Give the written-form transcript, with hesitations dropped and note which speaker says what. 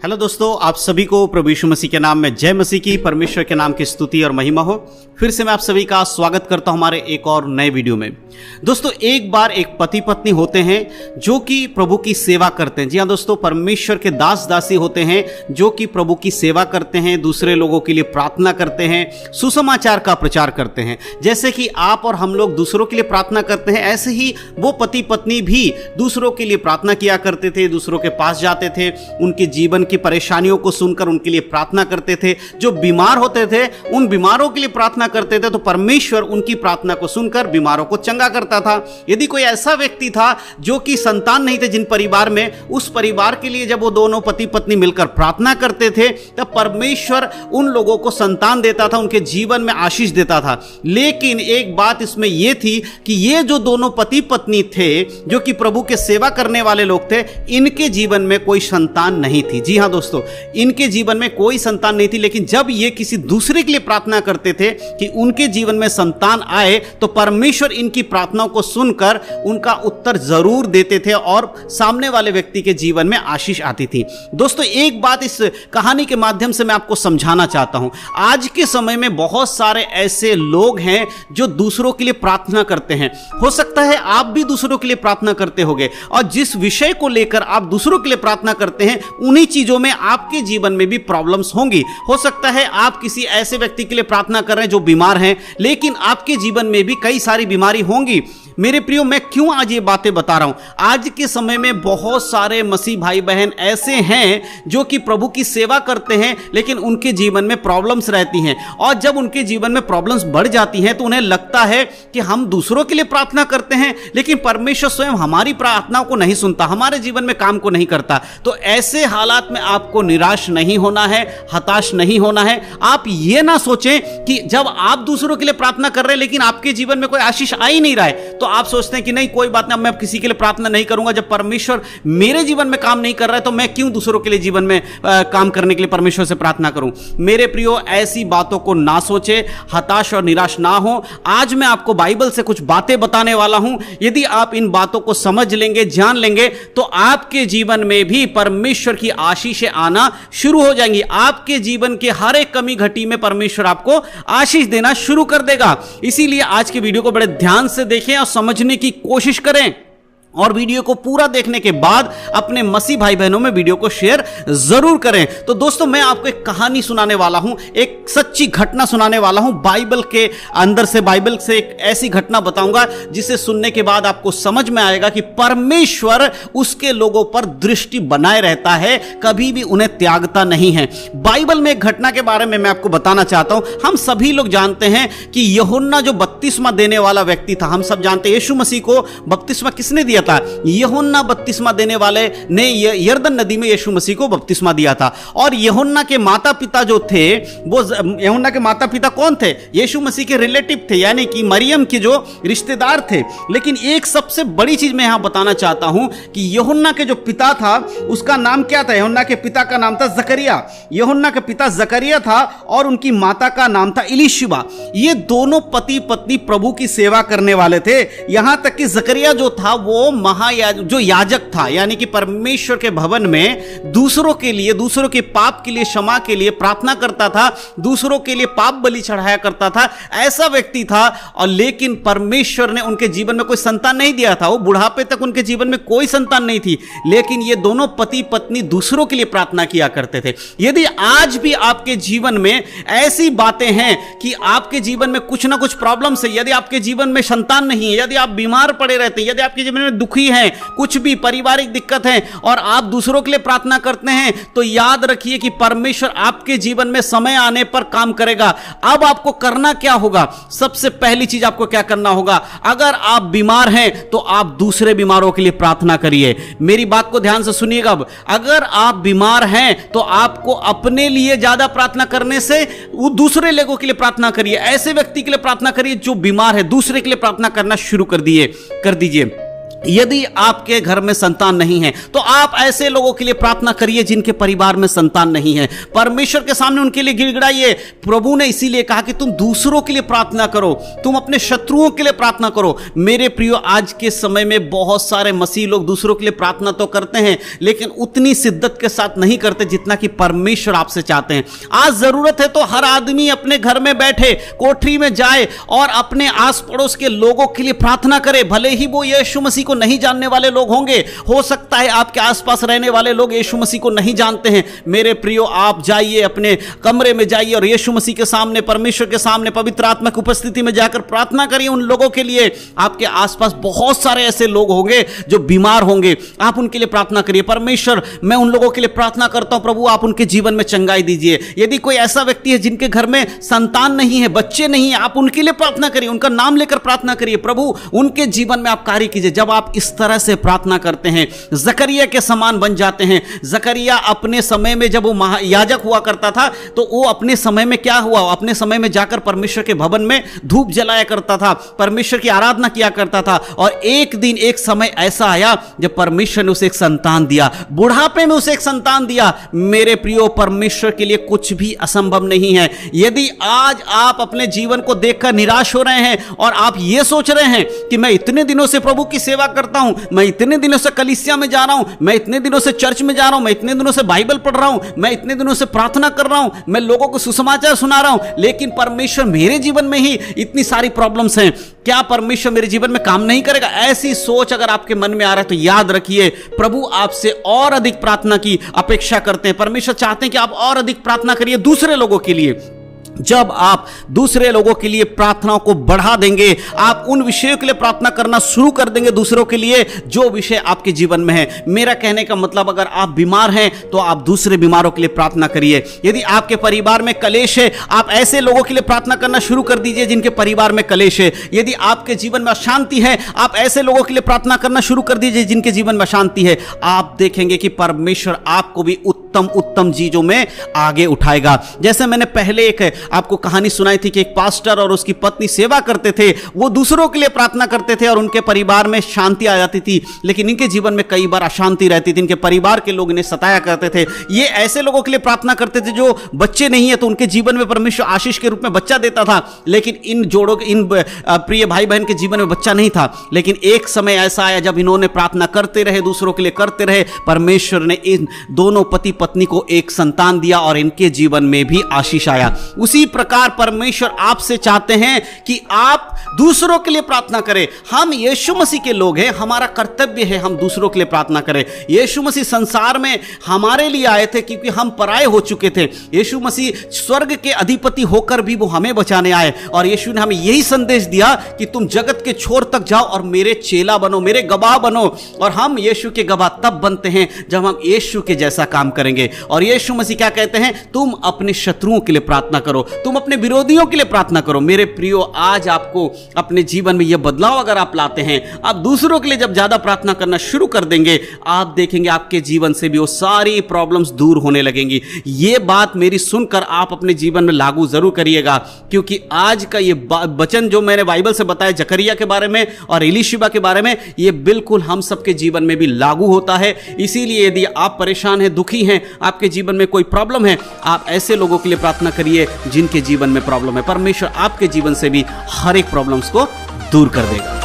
Speaker 1: Hello दोस्तों, आप सभी को प्रभु यीशु मसीह के नाम में जय मसीह की। परमेश्वर के नाम की स्तुति और महिमा हो। फिर से मैं आप सभी का स्वागत करता हूं हमारे एक और नए वीडियो में। दोस्तों, एक बार एक पति पत्नी होते हैं जो कि प्रभु की सेवा करते हैं। जी हाँ दोस्तों, परमेश्वर के दास दासी होते हैं जो कि प्रभु की सेवा करते हैं, दूसरे लोगों के लिए प्रार्थना करते हैं, सुसमाचार का प्रचार करते हैं। जैसे कि आप और हम लोग दूसरों के लिए प्रार्थना करते हैं, ऐसे ही वो पति पत्नी भी दूसरों के लिए प्रार्थना किया करते थे, दूसरों के पास जाते थे, उनके जीवन की परेशानियों को सुनकर उनके लिए प्रार्थना करते थे। जो बीमार होते थे उन बीमारों के लिए प्रार्थना करते थे, तो परमेश्वर उनकी प्रार्थना को सुनकर बीमारों को चंगा करता था। यदि कोई ऐसा व्यक्ति था जो कि संतान नहीं थे जिन परिवार में, उस परिवार के लिए जब वो दोनों पति पत्नी मिलकर प्रार्थना करते थे तब परमेश्वर उन लोगों को संतान देता था, उनके जीवन में आशीष देता था। लेकिन एक बात इसमें यह थी कि ये जो दोनों पति पत्नी थे जो कि प्रभु के सेवा करने वाले लोग थे, इनके जीवन में कोई संतान नहीं थी। जी हाँ दोस्तों, इनके जीवन में कोई संतान नहीं थी। लेकिन जब ये किसी दूसरे के लिए प्रार्थना करते थे कि उनके जीवन में संतान आए, तो परमेश्वर इनकी प्रार्थनाओं को सुनकर उनका उत्तर जरूर देते थे और सामने वाले व्यक्ति के जीवन में आशीष आती थी। दोस्तों, एक बात इस कहानी के माध्यम से मैं आपको समझाना चाहता हूं। आज के समय में बहुत सारे ऐसे लोग हैं जो दूसरों के लिए प्रार्थना करते हैं। हो सकता है आप भी दूसरों के लिए प्रार्थना करते होंगे, और जिस विषय को लेकर आप दूसरों के लिए प्रार्थना करते हैं, उन्हीं चीजों में आपके जीवन में भी प्रॉब्लम्स होंगी। हो सकता है आप किसी ऐसे व्यक्ति के लिए प्रार्थना कर रहे हैं जो बीमार हैं, लेकिन आपके जीवन में भी कई सारी बीमारी होंगी। मेरे प्रियो, मैं क्यों आज ये बातें बता रहा हूं? आज के समय में बहुत सारे मसीह भाई बहन ऐसे हैं जो कि प्रभु की सेवा करते हैं, लेकिन उनके जीवन में प्रॉब्लम्स रहती हैं। और जब उनके जीवन में प्रॉब्लम्स बढ़ जाती हैं तो उन्हें लगता है कि हम दूसरों के लिए प्रार्थना करते हैं, लेकिन परमेश्वर स्वयं हमारी प्रार्थनाओं को नहीं सुनता, हमारे जीवन में काम को नहीं करता। तो ऐसे हालात में आपको निराश नहीं होना है, हताश नहीं होना है। आप ये ना सोचें कि जब आप दूसरों के लिए प्रार्थना कर रहे हैं लेकिन आपके जीवन में कोई आशीष आ ही नहीं रहा है, तो आप सोचते हैं कि नहीं, कोई बात नहीं, मैं किसी के लिए प्रार्थना नहीं करूंगा। जब परमेश्वर मेरे जीवन में काम नहीं कर रहा है तो मैं क्यों दूसरों के लिए जीवन में काम करने के लिए परमेश्वर से प्रार्थना करूं? मेरे प्रियो, ऐसी बातों को ना सोचे, हताश और निराश ना हो। आज मैं आपको बाइबल से कुछ बातें बताने वाला हूं। यदि आप इन बातों को समझ लेंगे, जान लेंगे, तो आपके जीवन में भी परमेश्वर की आशीषें आना शुरू हो जाएंगी। आपके जीवन के हर एक कमी घटी में परमेश्वर आपको आशीष देना शुरू कर देगा। इसीलिए आज के वीडियो को बड़े ध्यान से देखें और समझने की कोशिश करें, और वीडियो को पूरा देखने के बाद अपने मसीह भाई बहनों में वीडियो को शेयर जरूर करें। तो दोस्तों, मैं आपको एक कहानी सुनाने वाला हूं, एक सच्ची घटना सुनाने वाला हूं। बाइबल के अंदर से, बाइबल से एक ऐसी घटना बताऊंगा जिसे सुनने के बाद आपको समझ में आएगा कि परमेश्वर उसके लोगों पर दृष्टि बनाए रहता है, कभी भी उन्हें त्यागता नहीं है। बाइबल में एक घटना के बारे में मैं आपको बताना चाहता हूं। हम सभी लोग जानते हैं कि यूहन्ना जो बपतिस्मा देने वाला व्यक्ति था, हम सब जानते हैं यीशु मसीह को बपतिस्मा किसने दिया था? यूहन्ना बपतिस्मा देने वाले ने यरदन नदी में यीशु मसीह को बपतिस्मा दिया था। और यूहन्ना के माता पिता जो थे, वो यूहन्ना के माता पिता कौन थे? यीशु मसीह के रिलेटिव थे, यानी कि मरियम के जो रिश्तेदार थे। लेकिन एक सबसे बड़ी चीज मैं यहां बताना चाहता हूं कि यूहन्ना के जो पिता था उसका नाम क्या था? यूहन्ना के पिता का नाम था जकरिया। यूहन्ना के पिता जकरिया था और उनकी माता का नाम था इलीशिबा। ये दोनों पति पत्नी प्रभु की सेवा करने वाले थे। यहां तक कि जकरिया जो था वो जो याजक था, यानी कि परमेश्वर के भवन में दूसरों के लिए, दूसरों के पाप के लिए, क्षमा के लिए प्रार्थना करता था, दूसरों के लिए पाप बलि चढ़ाया करता था। ऐसा व्यक्ति था। और लेकिन परमेश्वर ने उनके जीवन में कोई संतान नहीं दिया था। वो बुढ़ापे तक उनके जीवन में कोई संतान नहीं थी। लेकिन ये दोनों पति पत्नी दूसरों के लिए प्रार्थना किया करते थे। यदि आज भी आपके जीवन में ऐसी बातें हैं कि आपके जीवन में कुछ ना कुछ प्रॉब्लम्स है, यदि आपके जीवन में संतान नहीं है, यदि आप बीमार पड़े रहते हैं, यदि आपके जीवन में दुखी हैं, कुछ भी पारिवारिक दिक्कत है, और आप दूसरों के लिए प्रार्थना करते हैं, तो याद रखिए कि परमेश्वर आपके जीवन में समय आने पर काम करेगा। अब आपको करना क्या होगा? सबसे पहली चीज आपको क्या करना होगा? अगर आप बीमार हैं तो आप दूसरे बीमारों के लिए प्रार्थना करिए। मेरी बात को ध्यान से सुनिएगा। अब अगर आप बीमार हैं तो आपको अपने लिए ज्यादा प्रार्थना करने से वो दूसरे लोगों के लिए प्रार्थना करिए। ऐसे व्यक्ति के लिए प्रार्थना करिए जो बीमार है, दूसरे के लिए प्रार्थना करना शुरू कर दीजिए। यदि आपके घर में संतान नहीं है तो आप ऐसे लोगों के लिए प्रार्थना करिए जिनके परिवार में संतान नहीं है। परमेश्वर के सामने उनके लिए गिड़गिड़ाइए। प्रभु ने इसीलिए कहा कि तुम दूसरों के लिए प्रार्थना करो, तुम अपने शत्रुओं के लिए प्रार्थना करो। मेरे प्रियो, आज के समय में बहुत सारे मसीह लोग दूसरों के लिए प्रार्थना तो करते हैं, लेकिन उतनी शिद्दत के साथ नहीं करते जितना कि परमेश्वर आपसे चाहते हैं। आज जरूरत है तो हर आदमी अपने घर में बैठे, कोठरी में जाए और अपने आस पड़ोस के लोगों के लिए प्रार्थना करे। भले ही वो यीशु मसीह को नहीं जानने वाले लोग होंगे, हो सकता है आपके आसपास रहने वाले लोग यीशु मसीह को नहीं जानते हैं। मेरे प्रियो, आप जाइए, अपने कमरे में जाइए और यीशु मसीह के सामने, परमेश्वर के सामने, पवित्र आत्मा की उपस्थिति में जाकर प्रार्थना करिए उन लोगों के लिए। आपके आसपास बहुत सारे ऐसे लोग होंगे जो बीमार होंगे, आप उनके लिए प्रार्थना करिए। परमेश्वर, मैं उन लोगों के लिए प्रार्थना करता हूं, प्रभु आप उनके जीवन में चंगाई दीजिए। यदि कोई ऐसा व्यक्ति है जिनके घर में संतान नहीं है, बच्चे नहीं है, आप उनके लिए प्रार्थना करिए, उनका नाम लेकर प्रार्थना करिए। प्रभु उनके जीवन में आप कार्य कीजिए। जब आप इस तरह से प्रार्थना करते हैं, जकरिया के समान बन जाते हैं। जकरिया अपने समय में जब वो याजक हुआ करता था तो वो अपने समय में क्या हुआ, अपने समय में जाकर परमेश्वर के भवन में धूप जलाया करता था, परमेश्वर की आराधना किया करता था। और एक दिन, एक समय ऐसा आया जब परमेश्वर ने उसे एक संतान दिया, बुढ़ापे में उसे एक संतान दिया। मेरे प्रियो, परमेश्वर के लिए कुछ भी असंभव नहीं है। यदि आज आप अपने जीवन को देखकर निराश हो रहे हैं और आप ये सोच रहे हैं कि मैं इतने दिनों से प्रभु की सेवा करता हूं, मैं इतने दिनों से कलीसिया में जा रहा हूं, मैं इतने दिनों से चर्च में जा रहा हूं, मैं इतने दिनों से बाइबल पढ़ रहा हूं, मैं इतने दिनों से प्रार्थना कर रहा हूं, मैं लोगों को सुसमाचार सुना रहा हूं, लेकिन परमेश्वर मेरे जीवन में ही इतनी सारी प्रॉब्लम्स हैं, क्या परमेश्वर मेरे जीवन में काम नहीं करेगा? ऐसी सोच अगर आपके मन में आ रहा है तो याद रखिए, प्रभु आपसे और अधिक प्रार्थना की अपेक्षा करते हैं। परमेश्वर चाहते हैं कि आप और अधिक प्रार्थना करिए दूसरे लोगों के लिए। जब आप दूसरे लोगों के लिए प्रार्थनाओं को बढ़ा देंगे, आप उन विषयों के लिए प्रार्थना करना शुरू कर देंगे दूसरों के लिए जो विषय आपके जीवन में है। मेरा कहने का मतलब, अगर आप बीमार हैं तो आप दूसरे बीमारों के लिए प्रार्थना करिए। यदि आपके परिवार में कलेश है, आप ऐसे लोगों के लिए प्रार्थना करना शुरू कर दीजिए जिनके परिवार में कलेश है। यदि आपके जीवन में अशांति है, आप ऐसे लोगों के लिए प्रार्थना करना शुरू कर दीजिए जिनके जीवन में अशांति है। आप देखेंगे कि परमेश्वर आपको भी उत्तम उत्तम चीजों में आगे उठाएगा। जैसे मैंने पहले एक आपको कहानी सुनाई थी कि एक पास्टर और उसकी पत्नी सेवा करते थे, वो दूसरों के लिए प्रार्थना करते थे और उनके परिवार में शांति आ जाती थी, लेकिन इनके जीवन में कई बार अशांति रहती थी, इनके परिवार के लोग इन्हें सताया करते थे। ये ऐसे लोगों के लिए प्रार्थना करते थे जो बच्चे नहीं है, तो उनके जीवन में परमेश्वर आशीष के रूप में बच्चा देता था, लेकिन इन जोड़ों के, इन प्रिय भाई बहन के जीवन में बच्चा नहीं था। लेकिन एक समय ऐसा आया जब इन्होंने प्रार्थना करते रहे, दूसरों के लिए करते रहे, परमेश्वर ने इन दोनों पति पत्नी को एक संतान दिया और इनके जीवन में भी आशीष आया। उसी प्रकार परमेश्वर आपसे चाहते हैं कि आप दूसरों के लिए प्रार्थना करें। हम यीशु मसीह के लोग हैं, हमारा कर्तव्य है हम दूसरों के लिए प्रार्थना करें। यीशु मसीह संसार में हमारे लिए आए थे क्योंकि हम पराये हो चुके थे। यीशु मसीह स्वर्ग के अधिपति होकर भी वो हमें बचाने आए और यीशु ने हमें यही संदेश दिया कि तुम जगत के छोर तक जाओ और मेरे चेला बनो, मेरे गवाह बनो। और हम यीशु के गवाह तब बनते हैं जब हम यीशु के जैसा काम करेंगे। और यीशु मसीह क्या कहते हैं? तुम अपने शत्रुओं के लिए प्रार्थना करो, तुम अपने विरोधियों के लिए प्रार्थना करो। मेरे प्रियो, आज आपको अपने जीवन में यह बदलाव अगर आप लाते हैं, आप दूसरों के लिए जब ज्यादा प्रार्थना करना शुरू कर देंगे, आप देखेंगे आपके जीवन से भी वो सारी प्रॉब्लम्स दूर होने लगेंगी। ये बात मेरी सुनकर आप अपने जीवन में लागू जरूर करिएगा, क्योंकि आज का ये वचन जो मैंने बाइबल से बताया जकरिया के बारे में और एलीशिबा के बारे में, ये बिल्कुल हम सबके जीवन में भी लागू होता है। इसीलिए यदि आप परेशान हैं, दुखी हैं, आपके जीवन में कोई प्रॉब्लम है, आप ऐसे लोगों के लिए प्रार्थना करिए जिनके जीवन में प्रॉब्लम है। परमेश्वर आपके जीवन से भी हर एक प्रॉब्लम्स को दूर कर देगा।